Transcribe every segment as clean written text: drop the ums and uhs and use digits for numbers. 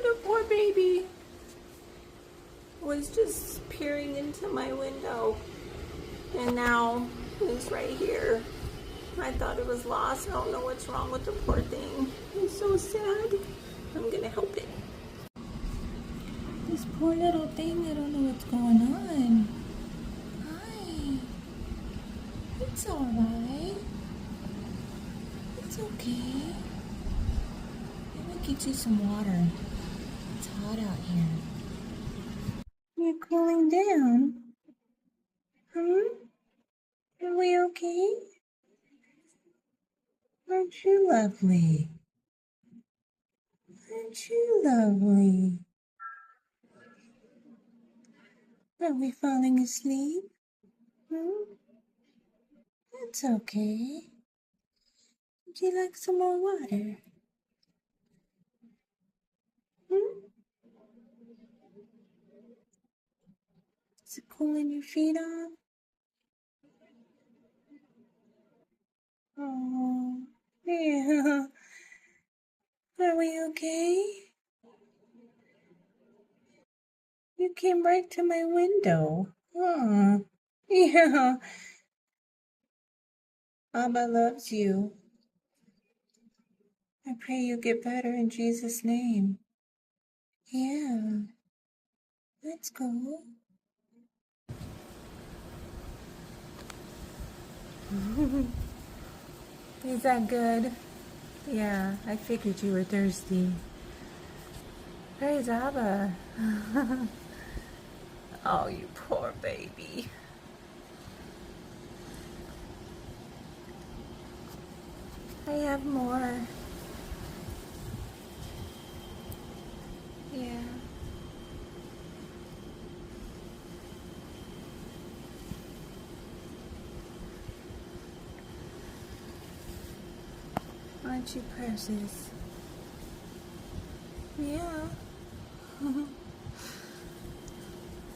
the poor baby was just peering into my window, and now it's right here. I thought it was lost. I don't know what's wrong with the poor thing. It's so sad. I'm gonna help it. This poor little thing, I don't know what's going on. Hi. It's alright. It's okay. I'm gonna get you some water. It's hot out here. You're cooling down? Are we okay? Aren't you lovely? Aren't you lovely? Are we falling asleep? It's okay. Would you like some more water? Is it cooling your feet off? Oh, yeah. Are we okay? You came right to my window. Oh, yeah. Abba loves you. I pray you get better in Jesus' name. Yeah. Let's go. Is that good? Yeah, I figured you were thirsty. Praise Abba. Oh, you poor baby. I have more. Yeah. Aren't you precious? Yeah.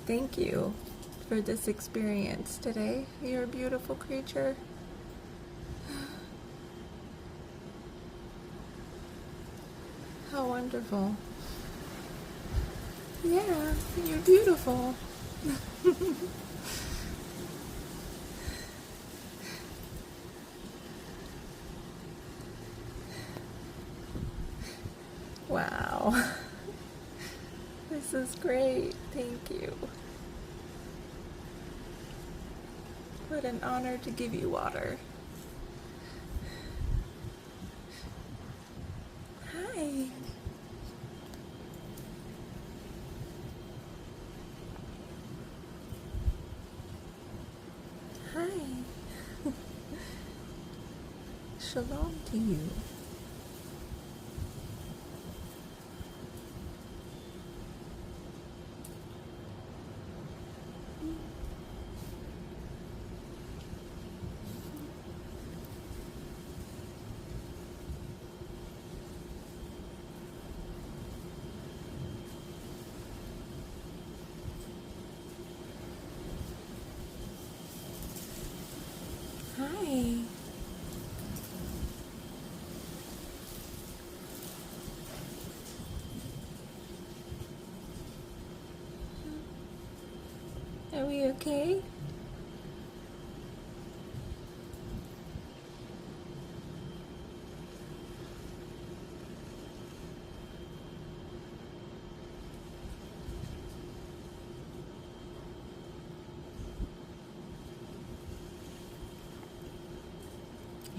Thank you for this experience today. You're a beautiful creature. How wonderful. Yeah, you're beautiful. Wow. This is great. Thank you. What an honor to give you water. Hi. Hi. Shalom to you. Hi. Are we okay?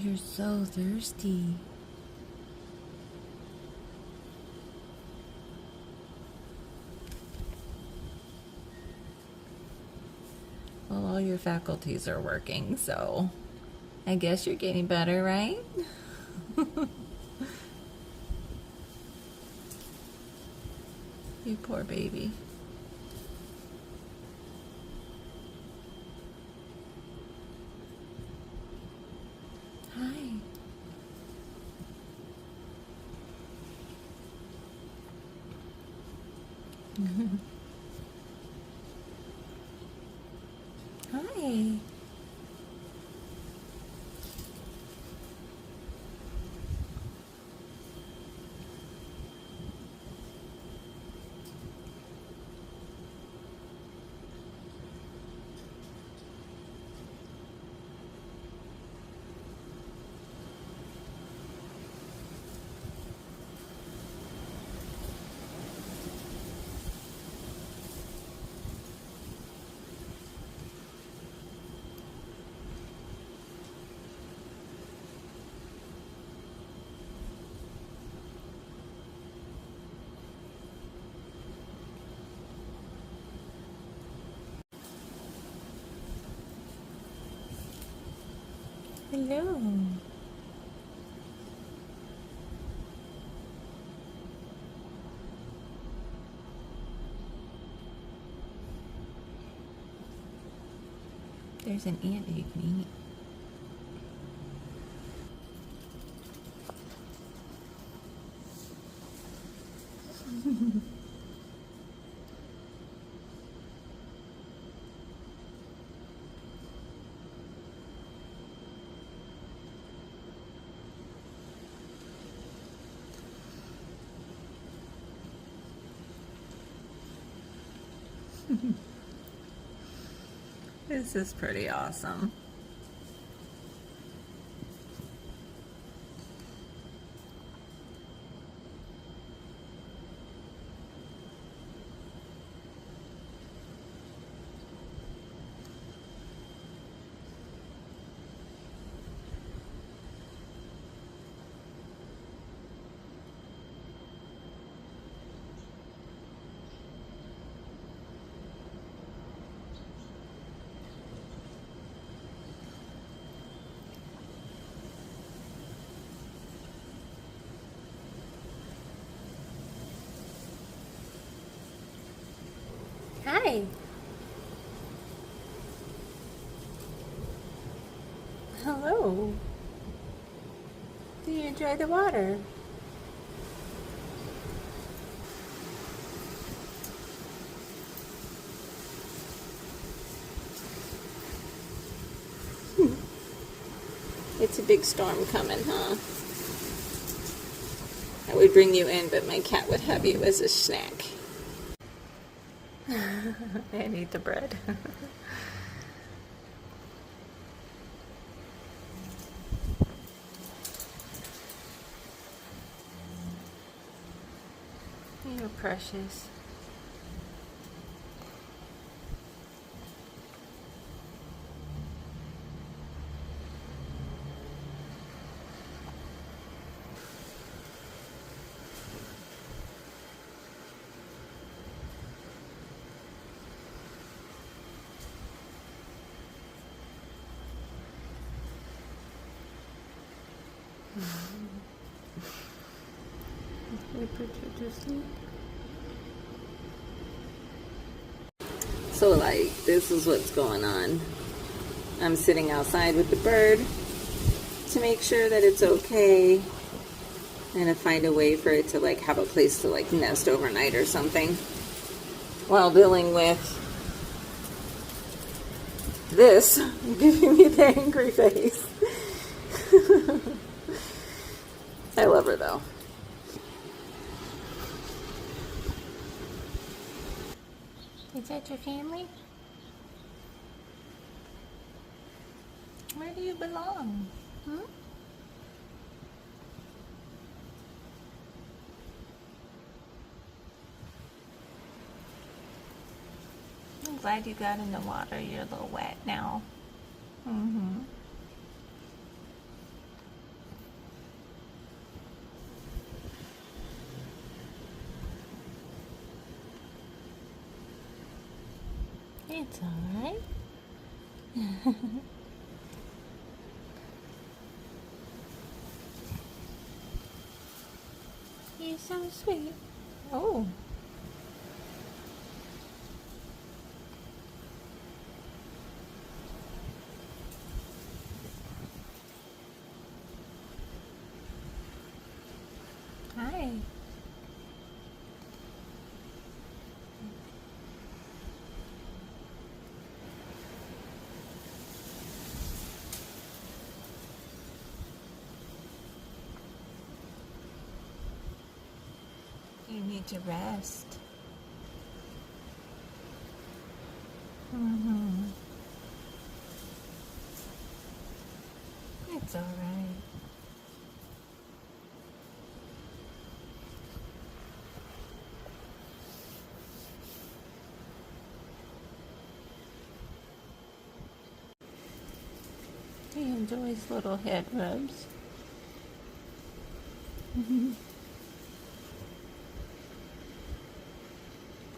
You're so thirsty. Well, all your faculties are working, so I guess you're getting better, right? You poor baby. Hi. Hi. Hello. There's an ant that you can eat. This is pretty awesome. Hi. Hello. Do you enjoy the water? It's a big storm coming, huh? I would bring you in, but my cat would have you as a snack. And eat the bread. You're precious. We put you to sleep. So like, this is what's going on. I'm sitting outside with the bird to make sure that it's okay and to find a way for it to like have a place to like nest overnight or something, while dealing with this giving me the angry face. I love her though. Is that your family? Where do you belong? Hmm? I'm glad you got in the water. You're a little wet now. Mm-hmm. It's alright. You're so sweet. Oh. Hi. You need to rest. Mm-hmm. It's alright. He enjoys little head rubs.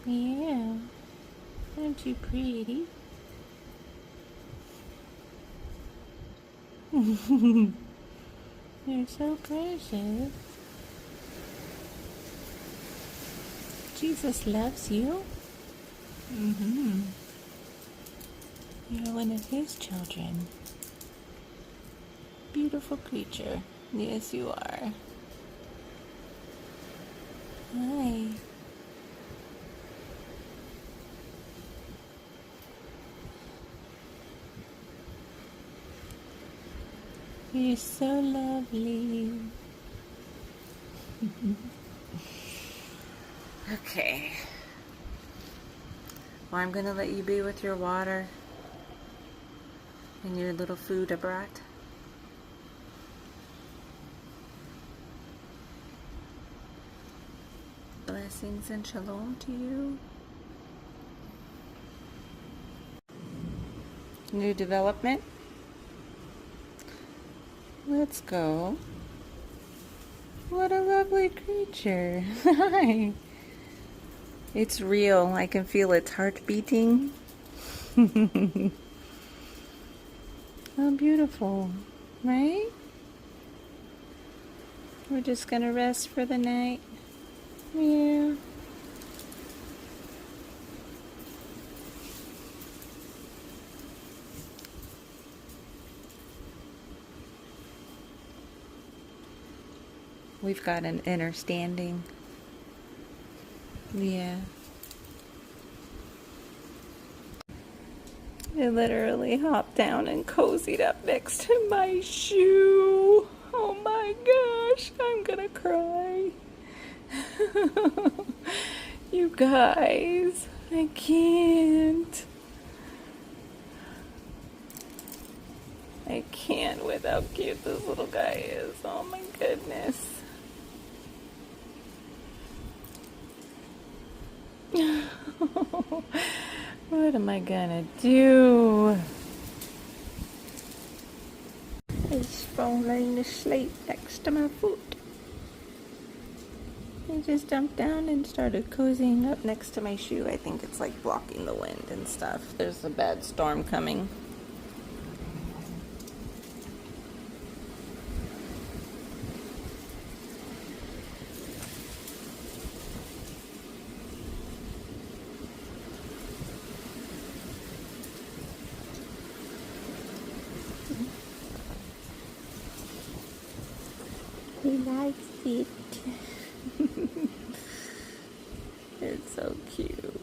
Yeah. Aren't you pretty? You're so precious. Jesus loves you. Mm-hmm. You're one of his children. Beautiful creature. Yes, you are. Hi. You're so lovely. Okay. Well, I'm gonna let you be with your water and your little food I brought. Blessings and shalom to you. New development. Let's go. What a lovely creature. Hi. It's real. I can feel its heart beating. How beautiful, right? We're just gonna rest for the night. Yeah. We've got an understanding. Yeah. I literally hopped down and cozied up next to my shoe. Oh my gosh, I'm gonna cry. You guys, I can't. I can't with how cute this little guy is. Oh my goodness. What am I gonna do? He's falling asleep next to my foot. He just jumped down and started cozying up next to my shoe. I think it's like blocking the wind and stuff. There's a bad storm coming. He likes it. It's so cute.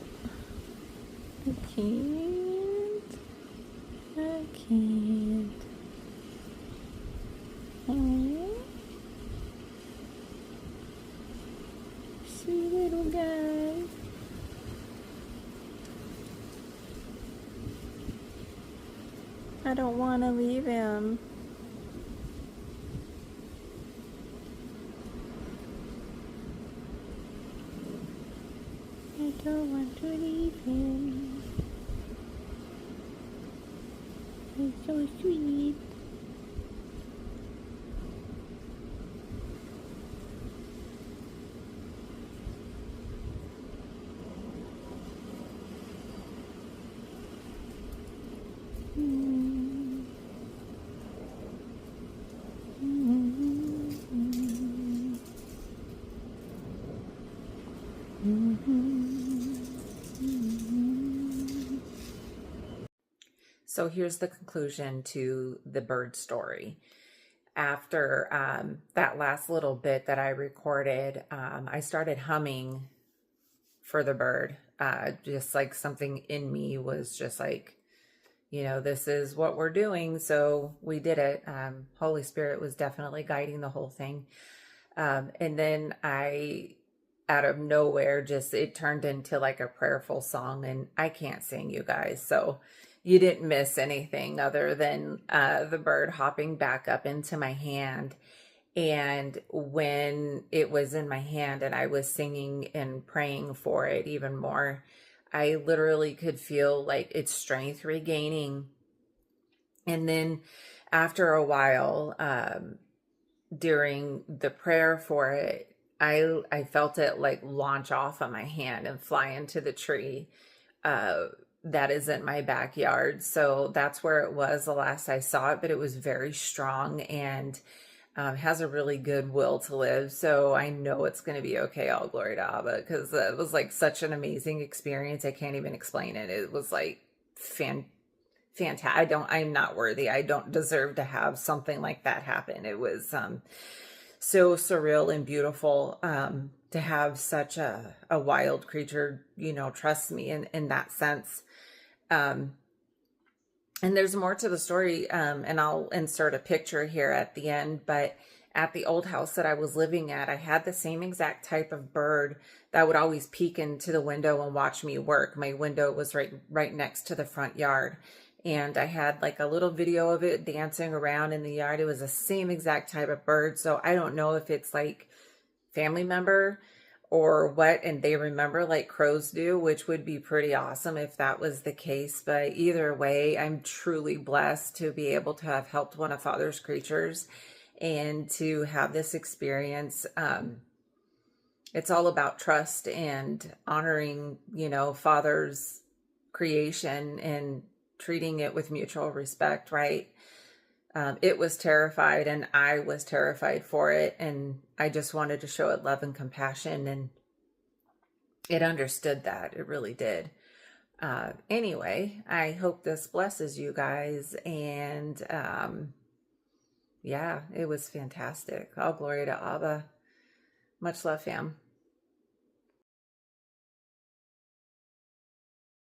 I can't. I can't. Oh, sweet little guy. I don't want to leave him. I don't want to leave him. He's so sweet. So here's the conclusion to the bird story. After that last little bit that I recorded, I started humming for the bird. Just like something in me was just like, this is what we're doing. So we did it. Holy Spirit was definitely guiding the whole thing. And then out of nowhere, it turned into like a prayerful song, and I can't sing, you guys. So you didn't miss anything other than the bird hopping back up into my hand. And when it was in my hand and I was singing and praying for it even more, I literally could feel like its strength regaining. And then after a while, during the prayer for it, I felt it like launch off of my hand and fly into the tree. that isn't my backyard. So that's where it was the last I saw it, but it was very strong and has a really good will to live. So I know it's going to be okay. All glory to Abba, because it was like such an amazing experience. I can't even explain it. It was like fantastic. I'm not worthy. I don't deserve to have something like that happen. It was so surreal and beautiful to have such a wild creature, trust me in that sense. Um, and there's more to the story, and I'll insert a picture here at the end. But at the old house that I was living at, I had the same exact type of bird that would always peek into the window and watch me work. My window was right next to the front yard. And I had like a little video of it dancing around in the yard. It was the same exact type of bird. So I don't know if it's like family member or what, and they remember like crows do, which would be pretty awesome if that was the case. But either way, I'm truly blessed to be able to have helped one of Father's creatures and to have this experience. It's all about trust and honoring, Father's creation and treating it with mutual respect, right? It was terrified and I was terrified for it. And I just wanted to show it love and compassion. And it understood that. It really did. Anyway, I hope this blesses you guys. And yeah, it was fantastic. All glory to Abba. Much love, fam.